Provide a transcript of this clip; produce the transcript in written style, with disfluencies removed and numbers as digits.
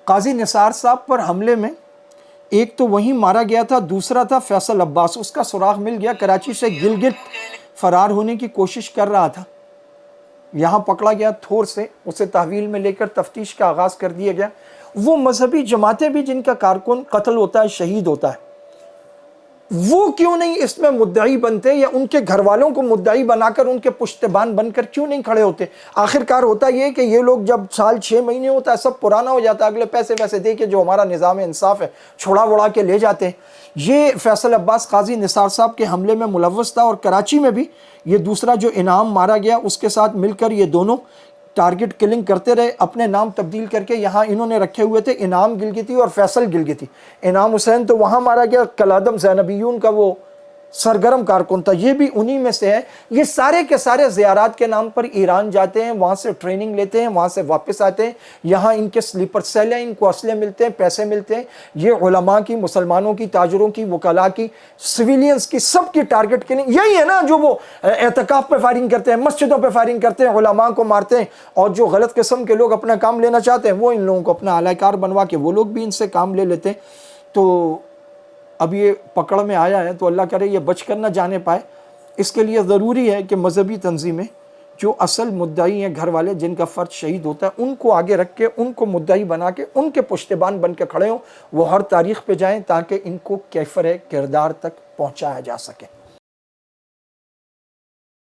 قاضی نثار صاحب پر حملے میں ایک تو وہیں مارا گیا تھا، دوسرا تھا فیصل عباس، اس کا سراغ مل گیا، کراچی سے گلگت فرار ہونے کی کوشش کر رہا تھا، یہاں پکڑا گیا تھور سے، اسے تحویل میں لے کر تفتیش کا آغاز کر دیا گیا۔ وہ مذہبی جماعتیں بھی جن کا کارکن قتل ہوتا ہے، شہید ہوتا ہے، وہ کیوں نہیں اس میں مدعی بنتے، یا ان کے گھر والوں کو مدعی بنا کر ان کے پشتبان بن کر کیوں نہیں کھڑے ہوتے؟ آخر کار ہوتا یہ کہ یہ لوگ جب سال 6 مہینے ہوتا ہے سب پرانا ہو جاتا ہے، اگلے پیسے ویسے دے کے جو ہمارا نظام انصاف ہے چھوڑا وڑا کے لے جاتے ہیں۔ یہ فیصل عباس قاضی نثار صاحب کے حملے میں ملوث تھا، اور کراچی میں بھی یہ دوسرا جو انعام مارا گیا اس کے ساتھ مل کر یہ دونوں ٹارگٹ کلنگ کرتے رہے، اپنے نام تبدیل کر کے یہاں انہوں نے رکھے ہوئے تھے انعام گلگتی اور فیصل گلگتی۔ انعام حسین تو وہاں مارا گیا، کلادم زینبیون کا وہ سرگرم کارکن تھا، یہ بھی انہی میں سے ہے۔ یہ سارے کے سارے زیارات کے نام پر ایران جاتے ہیں، وہاں سے ٹریننگ لیتے ہیں، وہاں سے واپس آتے ہیں، یہاں ان کے سلیپر سیل ہیں، ان کو اسلحے ملتے ہیں، پیسے ملتے ہیں۔ یہ علماء کی، مسلمانوں کی، تاجروں کی، وکلاء کی، سویلینز کی، سب کی ٹارگٹ کلنگ یہی ہے نا، جو وہ اعتکاف پہ فائرنگ کرتے ہیں، مسجدوں پہ فائرنگ کرتے ہیں، علماء کو مارتے ہیں، اور جو غلط قسم کے لوگ اپنا کام لینا چاہتے ہیں وہ ان لوگوں کو اپنا اعلی کار بنوا کے وہ لوگ بھی ان سے کام لے لیتے ہیں۔ تو اب یہ پکڑ میں آیا ہے تو اللہ کرے یہ بچ کر نہ جانے پائے۔ اس کے لیے ضروری ہے کہ مذہبی تنظیمیں جو اصل مدعی ہیں، گھر والے جن کا فرد شہید ہوتا ہے، ان کو آگے رکھ کے، ان کو مدعی بنا کے، ان کے پشتبان بن کے کھڑے ہوں، وہ ہر تاریخ پہ جائیں تاکہ ان کو کیفر کردار تک پہنچایا جا سکے۔